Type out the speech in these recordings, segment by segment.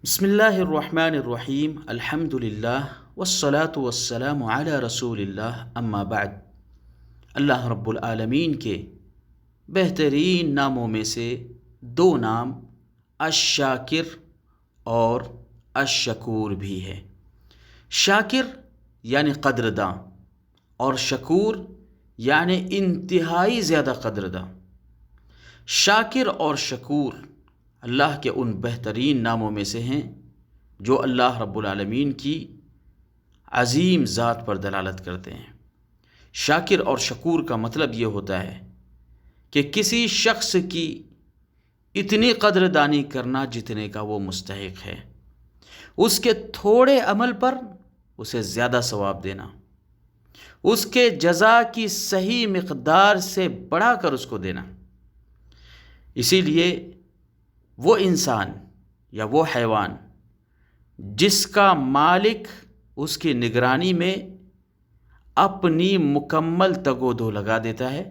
بسم اللہ الرحمن الرحیم، الحمد للہ والصلاة والسلام علی رسول اللہ، اما بعد۔ اللہ رب العالمین کے بہترین ناموں میں سے دو نام الشاکر اور الشکور بھی ہے۔ شاکر یعنی قدرداں اور شکور یعنی انتہائی زیادہ قدرداں۔ شاکر اور شکور اللہ کے ان بہترین ناموں میں سے ہیں جو اللہ رب العالمین کی عظیم ذات پر دلالت کرتے ہیں۔ شاکر اور شکور کا مطلب یہ ہوتا ہے کہ کسی شخص کی اتنی قدردانی کرنا جتنے کا وہ مستحق ہے، اس کے تھوڑے عمل پر اسے زیادہ ثواب دینا، اس کے جزا کی صحیح مقدار سے بڑھا کر اس کو دینا۔ اسی لیے وہ انسان یا وہ حیوان جس کا مالک اس کی نگرانی میں اپنی مکمل تگ و دو لگا دیتا ہے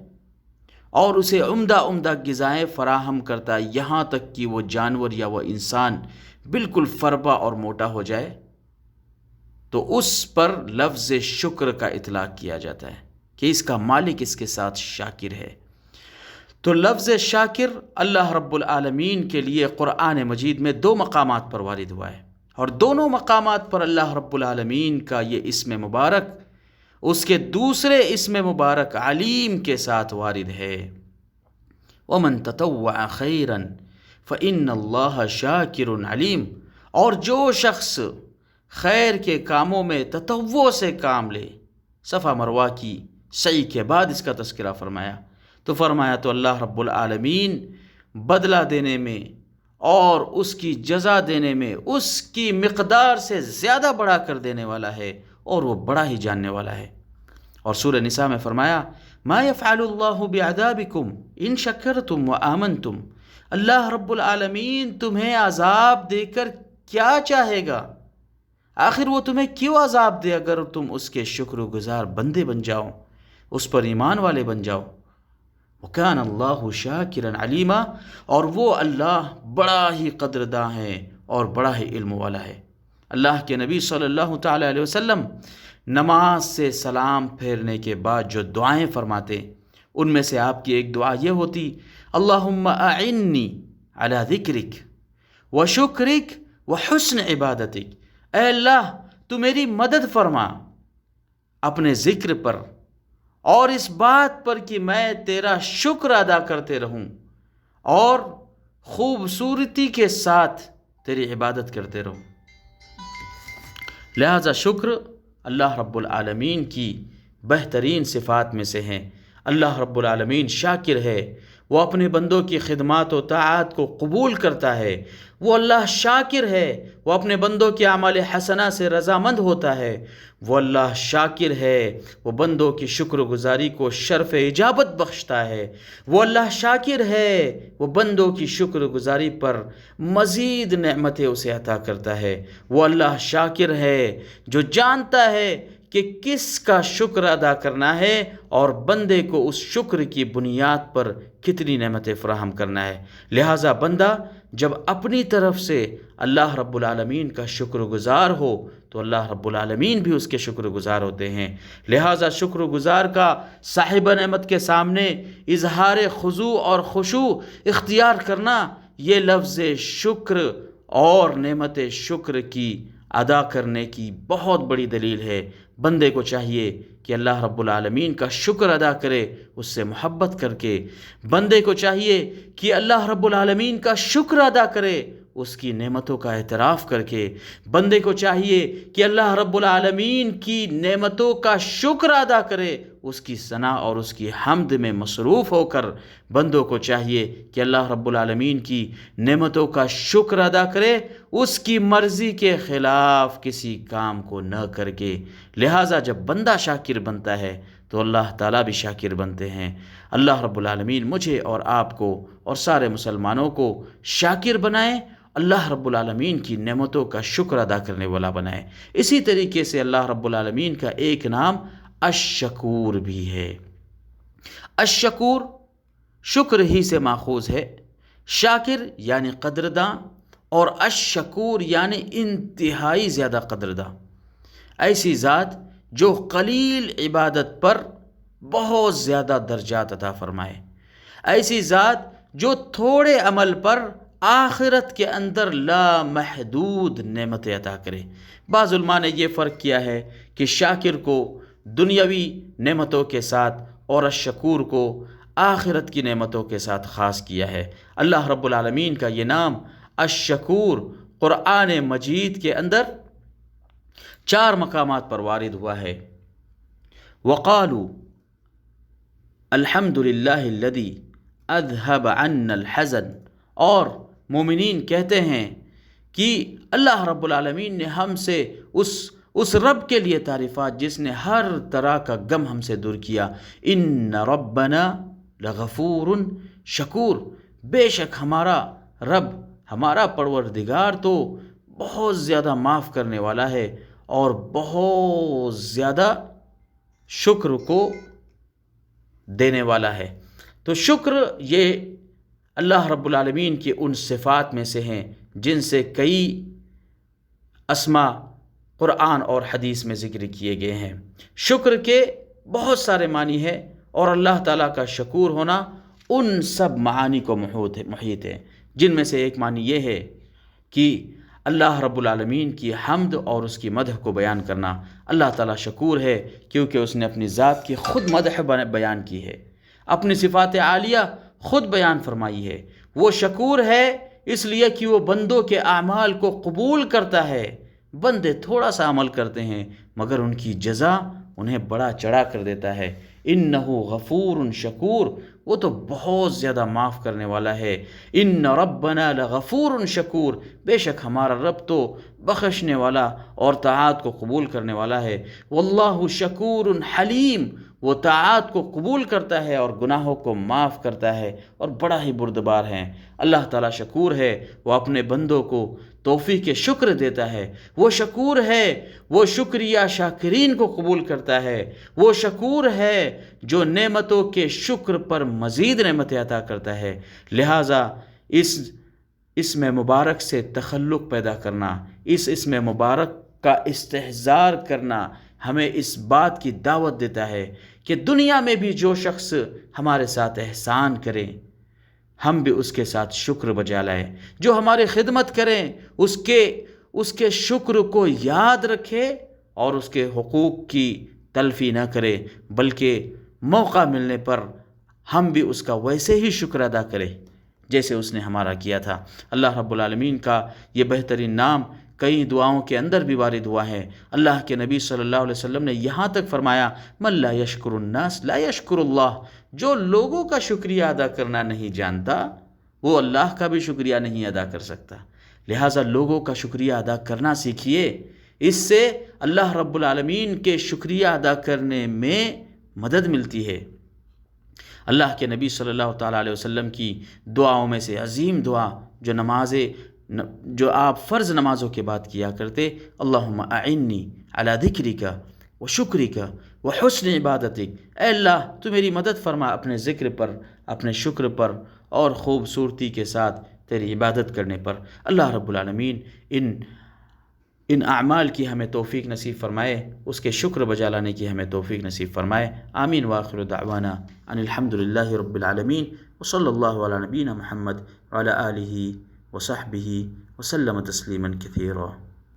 اور اسے عمدہ غذائیں فراہم کرتا ہے، یہاں تک کہ وہ جانور یا وہ انسان بالکل فربا اور موٹا ہو جائے، تو اس پر لفظ شکر کا اطلاق کیا جاتا ہے کہ اس کا مالک اس کے ساتھ شاکر ہے۔ تو لفظ شاکر اللہ رب العالمین کے لیے قرآن مجید میں دو مقامات پر وارد ہوا ہے، اور دونوں مقامات پر اللہ رب العالمین کا یہ اسم مبارک اس کے دوسرے اسم مبارک علیم کے ساتھ وارد ہے۔ وَمَن تَطَوَّعَ خَيْرًا فَإِنَّ اللَّهَ شَاكِرٌ علیم، اور جو شخص خیر کے کاموں میں تطوع سے کام لے، صفا مروہ کی سعی کے بعد اس کا تذکرہ فرمایا تو اللہ رب العالمین بدلہ دینے میں اور اس کی جزا دینے میں اس کی مقدار سے زیادہ بڑھا کر دینے والا ہے، اور وہ بڑا ہی جاننے والا ہے۔ اور سورہ نساء میں فرمایا ما يفعل اللہ بعذابکم ان شکرتم وآمنتم، اللہ رب العالمین تمہیں عذاب دے کر کیا چاہے گا؟ آخر وہ تمہیں کیوں عذاب دے اگر تم اس کے شکر گزار بندے بن جاؤ، اس پر ایمان والے بن جاؤ۔ وَكَانَ اللَّهُ شَاكِرًا عَلِيمًا، اور وہ اللہ بڑا ہی قدرداں ہے اور بڑا ہی علم والا ہے۔ اللہ کے نبی صلی اللہ تعالیٰ علیہ وسلم نماز سے سلام پھیرنے کے بعد جو دعائیں فرماتے، ان میں سے آپ کی ایک دعا یہ ہوتی اللہم اعنی علی ذکرک وشکرک وحسن عبادتک، اے اللہ تو میری مدد فرما اپنے ذکر پر اور اس بات پر کہ میں تیرا شکر ادا کرتے رہوں اور خوبصورتی کے ساتھ تیری عبادت کرتے رہوں۔ لہذا شکر اللہ رب العالمین کی بہترین صفات میں سے ہیں۔ اللہ رب العالمین شاکر ہے، وہ اپنے بندوں کی خدمات و طاعات کو قبول کرتا ہے۔ وہ اللہ شاکر ہے، وہ اپنے بندوں کے اعمال حسنہ سے رضامند ہوتا ہے۔ وہ اللہ شاکر ہے، وہ بندوں کی شکر گزاری کو شرف اجابت بخشتا ہے۔ وہ اللہ شاکر ہے، وہ بندوں کی شکر گزاری پر مزید نعمتیں اسے عطا کرتا ہے۔ وہ اللہ شاکر ہے جو جانتا ہے کہ کس کا شکر ادا کرنا ہے اور بندے کو اس شکر کی بنیاد پر کتنی نعمتیں فراہم کرنا ہے۔ لہٰذا بندہ جب اپنی طرف سے اللہ رب العالمین کا شکر گزار ہو تو اللہ رب العالمین بھی اس کے شکر گزار ہوتے ہیں۔ لہٰذا شکر گزار کا صاحب نعمت کے سامنے اظہار خضوع اور خشوع اختیار کرنا، یہ لفظ شکر اور نعمت شکر کی ادا کرنے کی بہت بڑی دلیل ہے۔ بندے کو چاہیے کہ اللہ رب العالمین کا شکر ادا کرے، اس سے محبت کر کے۔ بندے کو چاہیے کہ اللہ رب العالمین کا شکر ادا کرے، اس کی نعمتوں کا اعتراف کر کے۔ بندے کو چاہیے کہ اللہ رب العالمین کی نعمتوں کا شکر ادا کرے، اس کی ثنا اور اس کی حمد میں مصروف ہو کر۔ بندوں کو چاہیے کہ اللہ رب العالمین کی نعمتوں کا شکر ادا کرے، اس کی مرضی کے خلاف کسی کام کو نہ کر کے۔ لہٰذا جب بندہ شاکر بنتا ہے تو اللہ تعالیٰ بھی شاکر بنتے ہیں۔ اللہ رب العالمین مجھے اور آپ کو اور سارے مسلمانوں کو شاکر بنائیں، اللہ رب العالمین کی نعمتوں کا شکر ادا کرنے والا بنائے۔ اسی طریقے سے اللہ رب العالمین کا ایک نام الشکور بھی ہے۔ الشکور شکر ہی سے ماخوذ ہے۔ شاکر یعنی قدرداں اور الشکور یعنی انتہائی زیادہ قدرداں، ایسی ذات جو قلیل عبادت پر بہت زیادہ درجات عطا فرمائے، ایسی ذات جو تھوڑے عمل پر آخرت کے اندر لامحدود نعمتیں عطا کرے۔ بعض علماء نے یہ فرق کیا ہے کہ شاکر کو دنیاوی نعمتوں کے ساتھ اور الشکور کو آخرت کی نعمتوں کے ساتھ خاص کیا ہے۔ اللہ رب العالمین کا یہ نام الشکور قرآن مجید کے اندر 4 مقامات پر وارد ہوا ہے۔ وقالوا الحمد للہ الذی اذهب عنا الحزن، اور مومنین کہتے ہیں کہ اللہ رب العالمین نے ہم سے اس رب کے لیے تعریفات جس نے ہر طرح کا غم ہم سے دور کیا۔ ان ربنا لغفور شکور، بے شک ہمارا رب، ہمارا پروردگار تو بہت زیادہ معاف کرنے والا ہے اور بہت زیادہ شکر کو دینے والا ہے۔ تو شکر یہ اللہ رب العالمین کی ان صفات میں سے ہیں جن سے کئی اسما قرآن اور حدیث میں ذکر کیے گئے ہیں۔ شکر کے بہت سارے معنی ہیں اور اللہ تعالیٰ کا شکور ہونا ان سب معانی کو محیط ہے، جن میں سے ایک معنی یہ ہے کہ اللہ رب العالمین کی حمد اور اس کی مدح کو بیان کرنا۔ اللہ تعالیٰ شکور ہے کیونکہ اس نے اپنی ذات کی خود مدح بیان کی ہے، اپنی صفات عالیہ خود بیان فرمائی ہے۔ وہ شکور ہے اس لیے کہ وہ بندوں کے اعمال کو قبول کرتا ہے۔ بندے تھوڑا سا عمل کرتے ہیں مگر ان کی جزا انہیں بڑا چڑھا کر دیتا ہے۔ انہو غفور شکور، وہ تو بہت زیادہ معاف کرنے والا ہے۔ ان ربنا لغفور شکور، بے شک ہمارا رب تو بخشنے والا اور طاعات کو قبول کرنے والا ہے۔ واللہ شکور حلیم، وہ طاعات کو قبول کرتا ہے اور گناہوں کو معاف کرتا ہے اور بڑا ہی بردبار ہے۔ اللہ تعالیٰ شکور ہے، وہ اپنے بندوں کو توفیق شکر دیتا ہے۔ وہ شکور ہے، وہ شکریہ شاکرین کو قبول کرتا ہے۔ وہ شکور ہے جو نعمتوں کے شکر پر مزید نعمتیں عطا کرتا ہے۔ لہٰذا اس اسم مبارک سے تخلق پیدا کرنا، اس اسم مبارک کا استحضار کرنا ہمیں اس بات کی دعوت دیتا ہے کہ دنیا میں بھی جو شخص ہمارے ساتھ احسان کرے ہم بھی اس کے ساتھ شکر بجا لائیں، جو ہماری خدمت کریں اس کے شکر کو یاد رکھے اور اس کے حقوق کی تلفی نہ کرے، بلکہ موقع ملنے پر ہم بھی اس کا ویسے ہی شکر ادا کریں جیسے اس نے ہمارا کیا تھا۔ اللہ رب العالمین کا یہ بہترین نام کئی دعاؤں کے اندر بھی وارد ہوا ہے۔ اللہ کے نبی صلی اللہ علیہ وسلم نے یہاں تک فرمایا من لا یشکر الناس لا یشکر اللہ، جو لوگوں کا شکریہ ادا کرنا نہیں جانتا وہ اللہ کا بھی شکریہ نہیں ادا کر سکتا۔ لہٰذا لوگوں کا شکریہ ادا کرنا سیکھیے، اس سے اللہ رب العالمین کے شکریہ ادا کرنے میں مدد ملتی ہے۔ اللہ کے نبی صلی اللہ تعالیٰ علیہ وسلم کی دعاؤں میں سے عظیم دعا جو آپ فرض نمازوں کے بعد کیا کرتے، اللہم اعنی علی ذکرک و شکرک و حسن عبادتک، اے اللہ تو میری مدد فرما اپنے ذکر پر، اپنے شکر پر اور خوبصورتی کے ساتھ تیری عبادت کرنے پر۔ اللہ رب العالمین ان اعمال کی ہمیں توفیق نصیب فرمائے، اس کے شکر بجا لانے کی ہمیں توفیق نصیب فرمائے۔ آمین وآخر دعوانا ان الحمد للہ رب العالمین وصلی اللہ علی نبینا محمد وعلی آلہ وصحبہ وسلم تسلیما کثیرا۔